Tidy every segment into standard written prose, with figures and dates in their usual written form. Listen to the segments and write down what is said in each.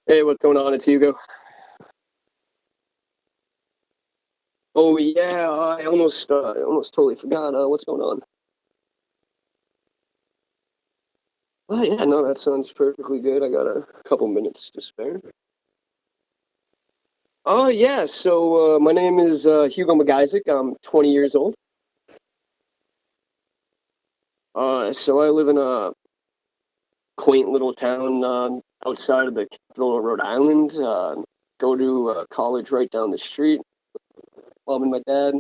Hey, what's going on? It's Hugo. Oh yeah, I almost totally forgot. What's going on? Oh yeah, no, that sounds perfectly good. I got a couple minutes to spare. Oh yeah, so my name is Hugo McIsaac. I'm 20 years old. So I live in a quaint little town outside of the capital of Rhode Island. Go to college right down the street. Mom and my dad.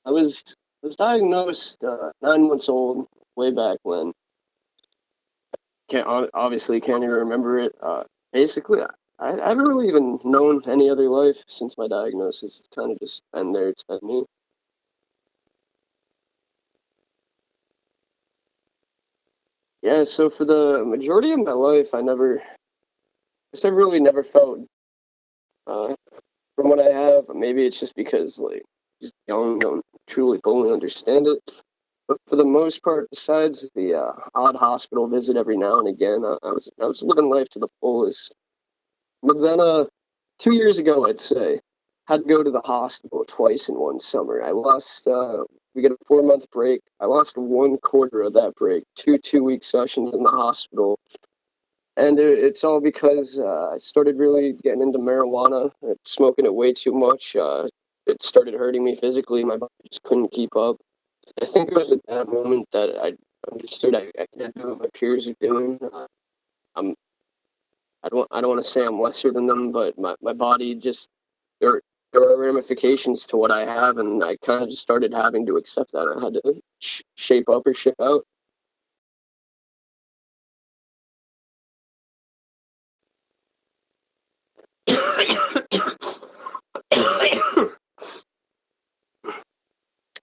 I was diagnosed 9 months old, way back when. Can't even remember it. Basically, I haven't really even known any other life since my diagnosis. It's kind of just been there. It's been me. Yeah. So for the majority of my life, I've really never felt. Uh, from what I have, maybe it's just because like just young, don't truly fully understand it. But for the most part, besides the odd hospital visit every now and again, I was living life to the fullest. But then 2 years ago, I'd say, had to go to the hospital twice in one summer. We get a 4 month break. I lost 1/4 of that break, two-week sessions in the hospital. And it's all because I started really getting into marijuana, smoking it way too much. It started hurting me physically. My body just couldn't keep up. I think it was at that moment that I understood I can't do what my peers are doing. I'm I don't want to say I'm lesser than them, but my body just there there are ramifications to what I have, and I kind of just started having to accept that. I had to shape up or ship out.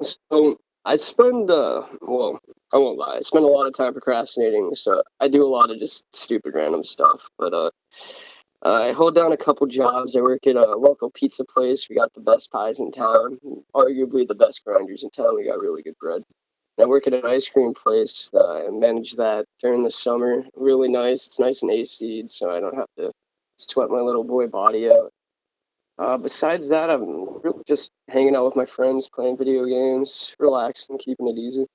So I spend well, I won't lie, I spend a lot of time procrastinating. So I do a lot of just stupid random stuff, but I hold down a couple jobs. I work at a local pizza place. We got the best pies in town, arguably the best grinders in town. We got really good bread. I work at an ice cream place. I manage that during the summer. Really nice. It's nice and AC'd, so I don't have to sweat my little boy body out. Besides that, I'm really just hanging out with my friends, playing video games, relaxing, keeping it easy.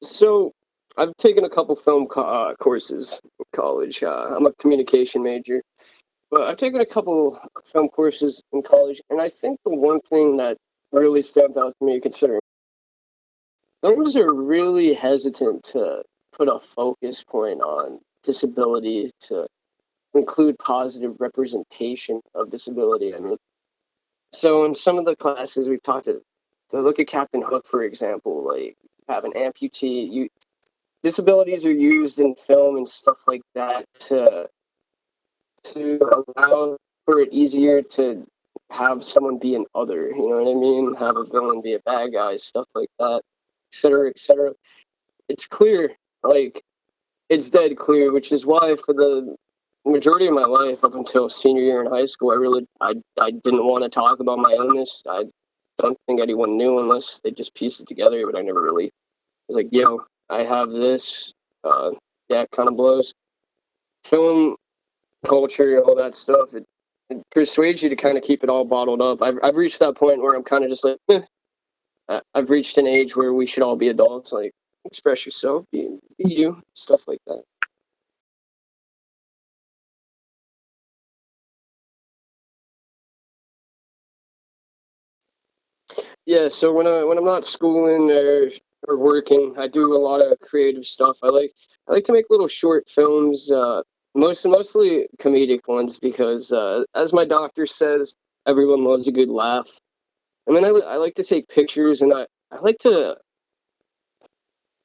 So, I've taken a couple courses in college. I'm a communication major, but I've taken a couple film courses in college, and I think the one thing that really stands out to me, considering those are really hesitant to put a focus point on disability to include positive representation of disability. I mean, so in some of the classes we've talked to look at Captain Hook, for example, like have an amputee. Disabilities are used in film and stuff like that to allow for it easier to have someone be an other. You know what I mean? Have a villain be a bad guy, stuff like that, et cetera, et cetera. It's clear, like it's dead clear, which is why for the majority of my life up until senior year in high school, I didn't want to talk about my illness. I don't think anyone knew unless they just pieced it together, but I never really was like, yo, I have this. Yeah, it kind of blows. Film culture, all that stuff. It persuades you to kind of keep it all bottled up. I've reached that point where I'm kind of just like, I've reached an age where we should all be adults. Like, express yourself, be you, stuff like that. Yeah, so when I'm not schooling or working, I do a lot of creative stuff. I like to make little short films, mostly comedic ones because as my doctor says, everyone loves a good laugh. And then I like to take pictures, and I like to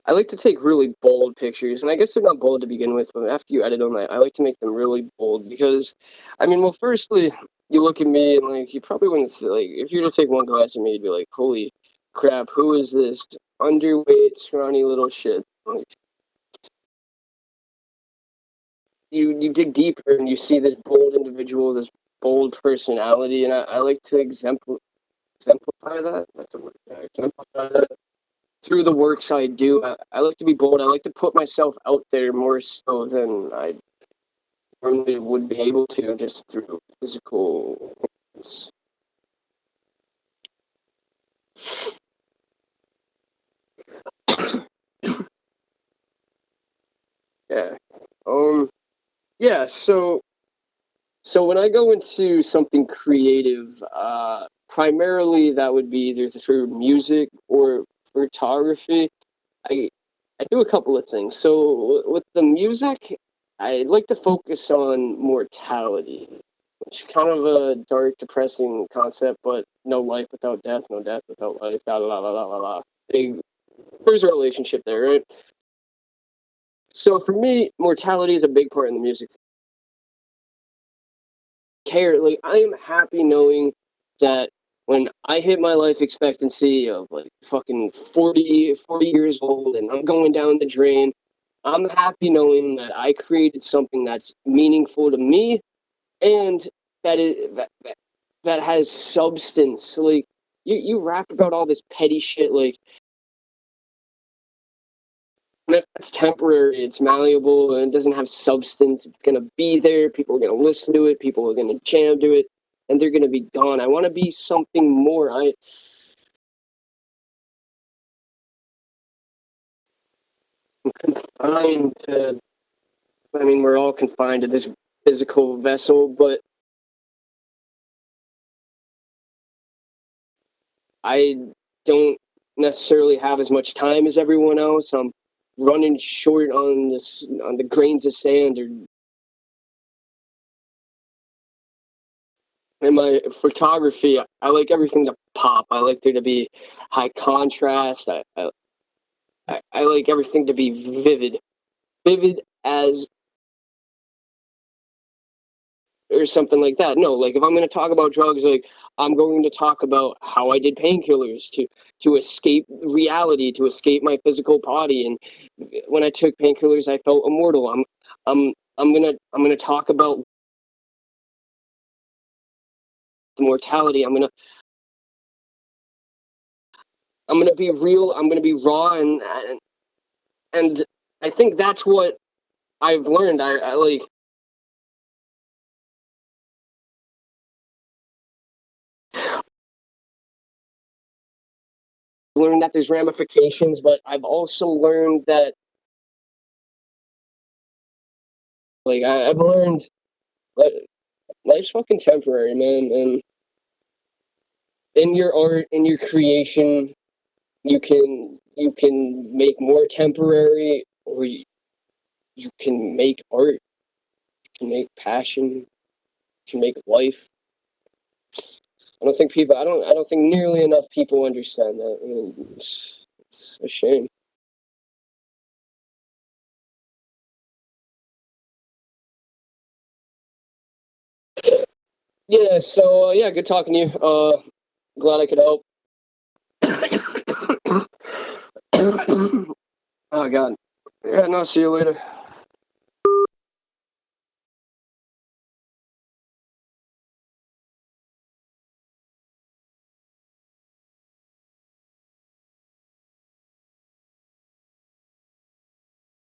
I like to take really bold pictures, and I guess they're not bold to begin with, but after you edit them, I like to make them really bold because, I mean, well, firstly, you look at me and like you probably wouldn't like if you were to take one glance at me, you'd be like, "Holy crap, who is this underweight, scrawny little shit?" Like, you dig deeper and you see this bold individual, this bold personality, and I like to exemplify that. That's the word. Yeah, exemplify that through the works I do. I like to be bold. I like to put myself out there more so than I normally would be able to just through physical. Yeah. Yeah. So when I go into something creative, primarily that would be either through music or photography. I I do a couple of things. So with the music, I like to focus on mortality, which is kind of a dark, depressing concept, but no life without death, no death without life. La la la la la la. Big, there's a relationship there, right? So for me, mortality is a big part in the music. Like I am happy knowing that when I hit my life expectancy of like fucking 40 years old and I'm going down the drain, I'm happy knowing that I created something that's meaningful to me and that has substance. Like you rap about all this petty shit, like it's temporary, it's malleable, and it doesn't have substance. It's gonna be there. People are gonna listen to it. People are gonna jam to it, and they're gonna be gone. I want to be something more. I'm confined to. I mean, we're all confined to this physical vessel, but I don't necessarily have as much time as everyone else. I'm running short on the grains of sand or in my photography. I like everything to pop. I like there to be high contrast. I like everything to be vivid as or something like that. No, like if I'm going to talk about drugs, like I'm going to talk about how I did painkillers to escape reality, to escape my physical body. And when I took painkillers, I felt immortal. I'm gonna talk about mortality. I'm gonna be real. I'm gonna be raw, and I think that's what I've learned. I like learned that there's ramifications, but I've also learned that I've learned that life's fucking temporary, man. And in your art, in your creation, you can make more temporary, or you can make art. You can make passion. You can make life. I don't think nearly enough people understand that. I mean, it's a shame. Yeah. So yeah, good talking to you. Glad I could help. Oh God. Yeah. No. See you later.